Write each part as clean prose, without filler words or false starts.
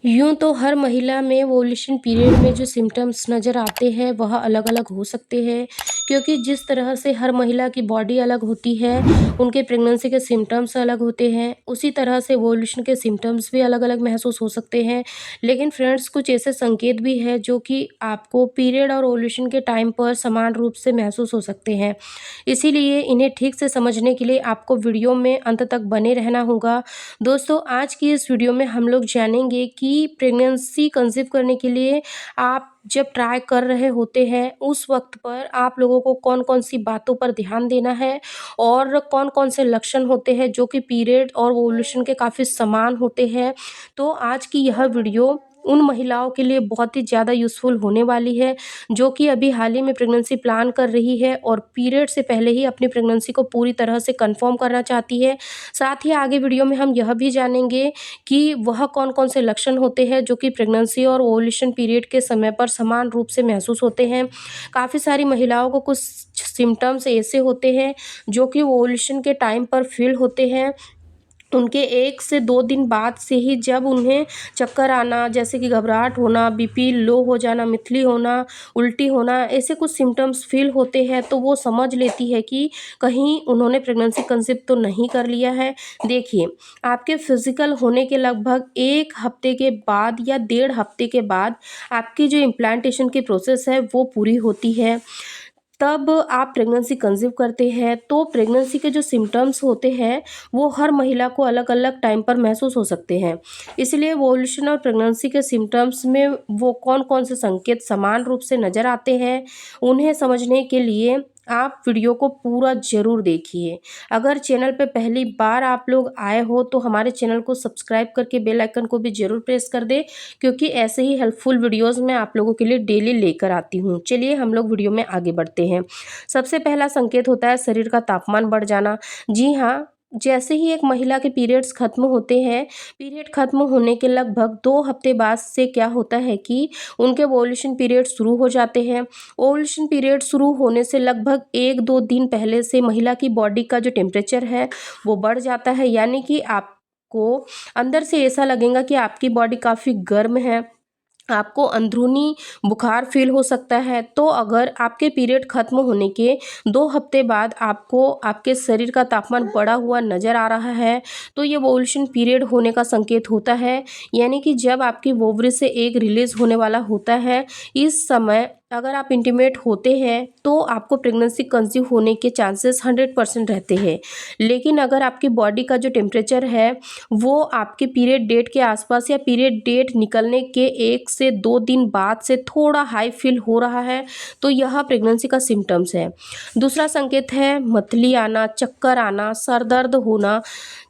यूँ तो हर महिला में ओव्यूलेशन पीरियड में जो सिम्पटम्स नज़र आते हैं वह अलग-अलग हो सकते हैं, क्योंकि जिस तरह से हर महिला की बॉडी अलग होती है, उनके प्रेगनेंसी के सिम्पटम्स अलग होते हैं, उसी तरह से ओव्यूलेशन के सिम्पटम्स भी अलग-अलग महसूस हो सकते हैं। लेकिन फ्रेंड्स, कुछ ऐसे संकेत भी हैं जो कि आपको पीरियड और ओव्यूलेशन के टाइम पर समान रूप से महसूस हो सकते हैं। इसीलिए इन्हें ठीक से समझने के लिए आपको वीडियो में अंत तक बने रहना होगा। दोस्तों, आज की इस वीडियो में हम लोग जानेंगे कि प्रेगनेंसी कंसीव करने के लिए आप जब ट्राई कर रहे होते हैं, उस वक्त पर आप लोगों को कौन-कौन सी बातों पर ध्यान देना है और कौन-कौन से लक्षण होते हैं जो कि पीरियड और ओव्यूलेशन के काफ़ी समान होते हैं। तो आज की यह वीडियो उन महिलाओं के लिए बहुत ही ज़्यादा यूज़फुल होने वाली है, जो कि अभी हाल ही में प्रेगनेंसी प्लान कर रही है और पीरियड से पहले ही अपनी प्रेगनेंसी को पूरी तरह से कंफर्म करना चाहती है। साथ ही आगे वीडियो में हम यह भी जानेंगे कि वह कौन-कौन से लक्षण होते हैं जो कि प्रेगनेंसी और ओव्यूलेशन पीरियड के समय पर समान रूप से महसूस होते हैं। काफ़ी सारी महिलाओं को कुछ सिम्पटम्स ऐसे होते हैं जो कि ओव्यूलेशन के टाइम पर फ़ील होते हैं। उनके 1 से 2 दिन बाद से ही जब उन्हें चक्कर आना, जैसे कि घबराहट होना, बीपी लो हो जाना, मितली होना, उल्टी होना, ऐसे कुछ सिम्पटम्स फ़ील होते हैं, तो वो समझ लेती है कि कहीं उन्होंने प्रेगनेंसी कंसीव तो नहीं कर लिया है। देखिए, आपके फिज़िकल होने के लगभग 1 हफ़्ते के बाद या डेढ़ हफ़्ते के बाद आपकी जो इम्प्लांटेशन की प्रोसेस है वो पूरी होती है। तब आप प्रेगनेंसी कंसीव करते हैं, तो प्रेगनेंसी के जो सिम्पटम्स होते हैं, वो हर महिला को अलग-अलग टाइम पर महसूस हो सकते हैं। इसलिए ओव्यूलेशन और प्रेगनेंसी के सिम्पटम्स में वो कौन-कौन से संकेत समान रूप से नज़र आते हैं, उन्हें समझने के लिए आप वीडियो को पूरा ज़रूर देखिए। अगर चैनल पे पहली बार आप लोग आए हो, तो हमारे चैनल को सब्सक्राइब करके बेल आइकन को भी ज़रूर प्रेस कर दें, क्योंकि ऐसे ही हेल्पफुल वीडियोज़ मैं आप लोगों के लिए डेली लेकर आती हूँ। चलिए हम लोग वीडियो में आगे बढ़ते हैं। सबसे पहला संकेत होता है शरीर का तापमान बढ़ जाना। जी हाँ, जैसे ही एक महिला के पीरियड्स खत्म होते हैं, पीरियड खत्म होने के लगभग 2 हफ्ते बाद से क्या होता है कि उनके ओव्यूलेशन पीरियड शुरू हो जाते हैं। ओव्यूलेशन पीरियड शुरू होने से लगभग 1-2 दिन पहले से महिला की बॉडी का जो टेम्परेचर है, वो बढ़ जाता है, यानी कि आपको अंदर से ऐसा लगेगा कि आपकी बॉडी काफ़ी गर्म है। आपको अंदरूनी बुखार फ़ील हो सकता है। तो अगर आपके पीरियड ख़त्म होने के 2 हफ़्ते बाद आपको आपके शरीर का तापमान बढ़ा हुआ नज़र आ रहा है, तो ये ओव्यूलेशन पीरियड होने का संकेत होता है। यानी कि जब आपकी ओवरी से एग रिलीज़ होने वाला होता है, इस समय अगर आप इंटीमेट होते हैं, तो आपको प्रेगनेंसी कंसीव होने के चांसेस 100% रहते हैं। लेकिन अगर आपकी बॉडी का जो टेम्परेचर है, वो आपके पीरियड डेट के आसपास या पीरियड डेट निकलने के 1 से 2 दिन बाद से थोड़ा हाई फ़ील हो रहा है, तो यह प्रेगनेंसी का सिम्पटम्स है। दूसरा संकेत है मतली आना, चक्कर आना, सर दर्द होना।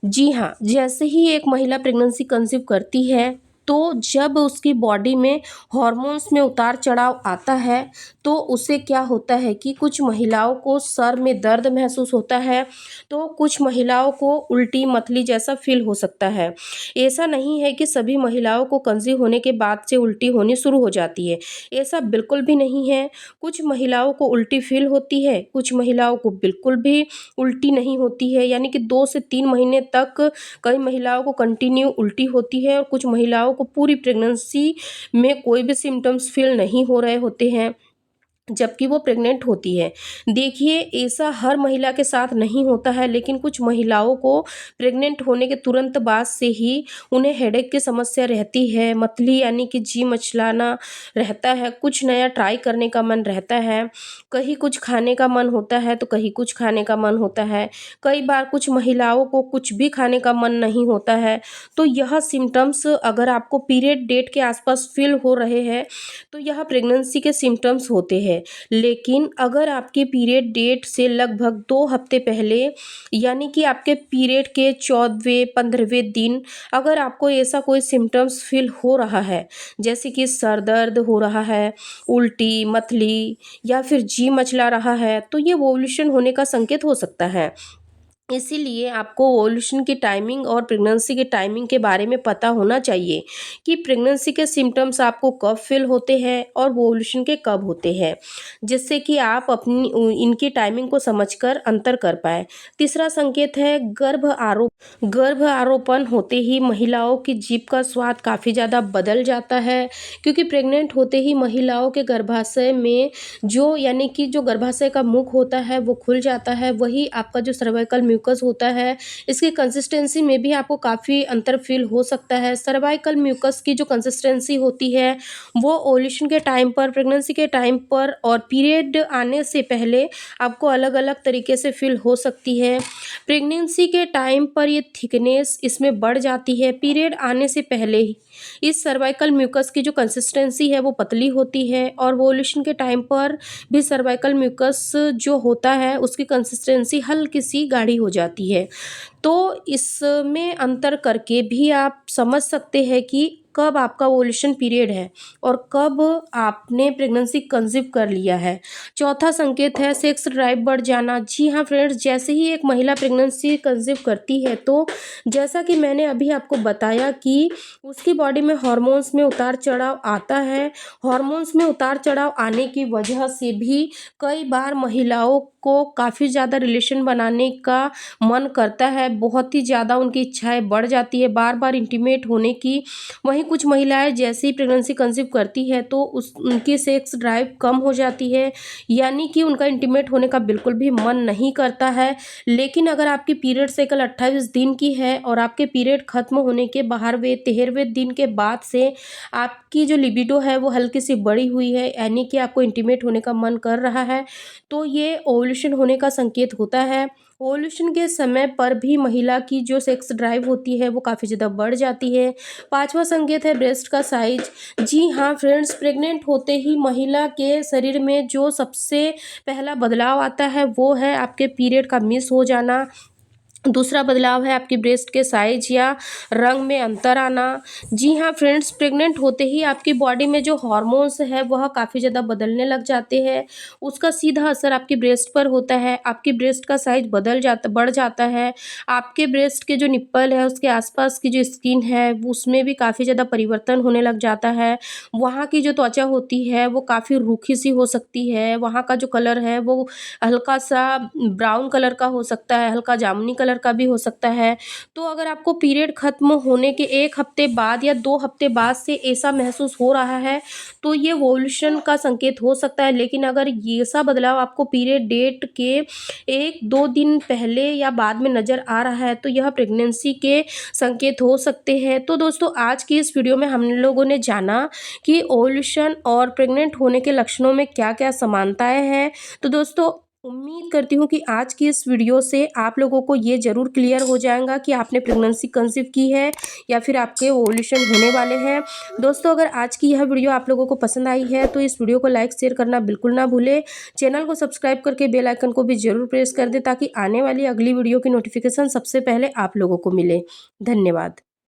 जी हाँ, जैसे ही एक महिला प्रेगनेंसी कंसीव करती है, तो जब उसकी बॉडी में हॉर्मोन्स में उतार-चढ़ाव आता है, तो उससे क्या होता है कि कुछ महिलाओं को सर में दर्द महसूस होता है, तो कुछ महिलाओं को उल्टी, मतली जैसा फ़ील हो सकता है। ऐसा नहीं है कि सभी महिलाओं को कंसीव होने के बाद से उल्टी होनी शुरू हो जाती है, ऐसा बिल्कुल भी नहीं है। कुछ महिलाओं को उल्टी फ़ील होती है, कुछ महिलाओं को बिल्कुल भी उल्टी नहीं होती है, यानी कि 2 से 3 महीने तक कई महिलाओं को कंटिन्यू उल्टी होती है और कुछ महिलाओं को पूरी प्रेगनेंसी में कोई भी सिम्पटम्स फ़ील नहीं हो रहे होते हैं, जबकि वो प्रेग्नेंट होती है। देखिए, ऐसा हर महिला के साथ नहीं होता है, लेकिन कुछ महिलाओं को प्रेग्नेंट होने के तुरंत बाद से ही उन्हें हेडेक की समस्या रहती है, मतली यानी कि जी मचलाना रहता है, कुछ नया ट्राई करने का मन रहता है, कहीं कुछ खाने का मन होता है, तो कहीं कुछ खाने का मन होता है। कई बार कुछ महिलाओं को कुछ भी खाने का मन नहीं होता है। तो यह सिम्पटम्स अगर आपको पीरियड डेट के आसपास फ़ील हो रहे हैं, तो यह प्रेगनेंसी के सिम्पटम्स होते हैं। लेकिन अगर आपके पीरियड डेट से लगभग 2 हफ्ते पहले, यानी कि आपके पीरियड के 14वें 15वें दिन अगर आपको ऐसा कोई सिम्पटम्स फ़ील हो रहा है, जैसे कि सर दर्द हो रहा है, उल्टी, मतली या फिर जी मचला रहा है, तो ये ओव्यूलेशन होने का संकेत हो सकता है। इसीलिए आपको ओव्यूलेशन की टाइमिंग और प्रेगनेंसी के टाइमिंग के बारे में पता होना चाहिए कि प्रेगनेंसी के सिम्टम्स आपको कब फील होते हैं और ओव्यूलेशन के कब होते हैं, जिससे कि आप अपनी इनकी टाइमिंग को समझकर अंतर कर पाए। तीसरा संकेत है गर्भ आरोपण होते ही महिलाओं की जीभ का स्वाद काफ़ी ज़्यादा बदल जाता है, क्योंकि प्रेग्नेंट होते ही महिलाओं के गर्भाशय में जो यानी कि जो गर्भाशय का मुख होता है वो खुल जाता है, वही आपका जो सर्वाइकल म्यूकस होता है इसकी कंसिस्टेंसी में भी आपको काफ़ी अंतर फील हो सकता है। सर्वाइकल म्यूकस की जो कंसिस्टेंसी होती है वो ओव्यूलेशन के टाइम पर, प्रेगनेंसी के टाइम पर और पीरियड आने से पहले आपको अलग-अलग तरीके से फील हो सकती है। प्रेगनेंसी के टाइम पर ये थिकनेस इसमें बढ़ जाती है, पीरियड आने से पहले ही इस सर्वाइकल म्यूकस की जो कंसिस्टेंसी है वो पतली होती है और ओव्यूलेशन के टाइम पर भी सर्वाइकल म्यूकस जो होता है उसकी कंसिस्टेंसी हल्की सी गाढ़ी हो जाती है। तो इसमें अंतर करके भी आप समझ सकते हैं कि कब आपका ओव्यूलेशन पीरियड है और कब आपने प्रेगनेंसी कंसीव कर लिया है। चौथा संकेत है सेक्स ड्राइव बढ़ जाना। जी हाँ फ्रेंड्स, जैसे ही एक महिला प्रेगनेंसी कंसीव करती है तो जैसा कि मैंने अभी आपको बताया कि उसकी बॉडी में हार्मोन्स में उतार चढ़ाव आता है। हार्मोन्स में उतार चढ़ाव आने की वजह से भी कई बार महिलाओं को काफ़ी ज़्यादा रिलेशन बनाने का मन करता है, बहुत ही ज़्यादा उनकी इच्छाएं बढ़ जाती है बार बार इंटीमेट होने की। वहीं कुछ महिलाएं जैसे ही प्रेगनेंसी कंसीव करती है तो उनकी सेक्स ड्राइव कम हो जाती है, यानी कि उनका इंटीमेट होने का बिल्कुल भी मन नहीं करता है। लेकिन अगर आपकी पीरियड साइकिल 28 दिन की है और आपके पीरियड खत्म होने के 12वें 13वें दिन के बाद से आपकी जो लिबिडो है वो हल्की सी बढ़ी हुई है, यानी कि आपको इंटीमेट होने का मन कर रहा है, तो ये ओव्यूलेशन होने का संकेत होता है। ओव्यूलेशन के समय पर भी महिला की जो सेक्स ड्राइव होती है वो काफ़ी ज़्यादा बढ़ जाती है। पांचवा संकेत है ब्रेस्ट का साइज। जी हाँ फ्रेंड्स, प्रेग्नेंट होते ही महिला के शरीर में जो सबसे पहला बदलाव आता है वो है आपके पीरियड का मिस हो जाना। दूसरा बदलाव है आपकी ब्रेस्ट के साइज या रंग में अंतर आना। जी हाँ फ्रेंड्स, प्रेग्नेंट होते ही आपकी बॉडी में जो हार्मोन्स है वह काफ़ी ज़्यादा बदलने लग जाते हैं। उसका सीधा असर आपकी ब्रेस्ट पर होता है, आपकी ब्रेस्ट का साइज बढ़ जाता है। आपके ब्रेस्ट के जो निप्पल है उसके आसपास की जो स्किन है उसमें भी काफ़ी ज़्यादा परिवर्तन होने लग जाता है। वहाँ की जो त्वचा होती है वो काफ़ी रूखी सी हो सकती है, वहाँ का जो कलर है वो हल्का सा ब्राउन कलर का हो सकता है, हल्का जामुनी कलर का भी हो सकता है। तो अगर आपको पीरियड खत्म होने के 1 हफ्ते बाद या 2 हफ्ते बाद से ऐसा महसूस हो रहा है तो ये ओव्यूलेशन का संकेत हो सकता है। लेकिन अगर ये ऐसा बदलाव आपको पीरियड डेट के 1-2 दिन पहले या बाद में नज़र आ रहा है तो यह प्रेगनेंसी के संकेत हो सकते हैं। तो दोस्तों, आज की इस वीडियो में हम लोगों ने जाना कि ओव्यूलेशन और प्रेग्नेंट होने के लक्षणों में क्या-क्या समानताएं हैं। तो दोस्तों, उम्मीद करती हूँ कि आज की इस वीडियो से आप लोगों को ये ज़रूर क्लियर हो जाएगा कि आपने प्रेगनेंसी कंसीव की है या फिर आपके ओव्यूलेशन होने वाले हैं। दोस्तों, अगर आज की यह वीडियो आप लोगों को पसंद आई है तो इस वीडियो को लाइक शेयर करना बिल्कुल ना भूलें। चैनल को सब्सक्राइब करके बेल आइकन को भी ज़रूर प्रेस कर दें ताकि आने वाली अगली वीडियो की नोटिफिकेशन सबसे पहले आप लोगों को मिले। धन्यवाद।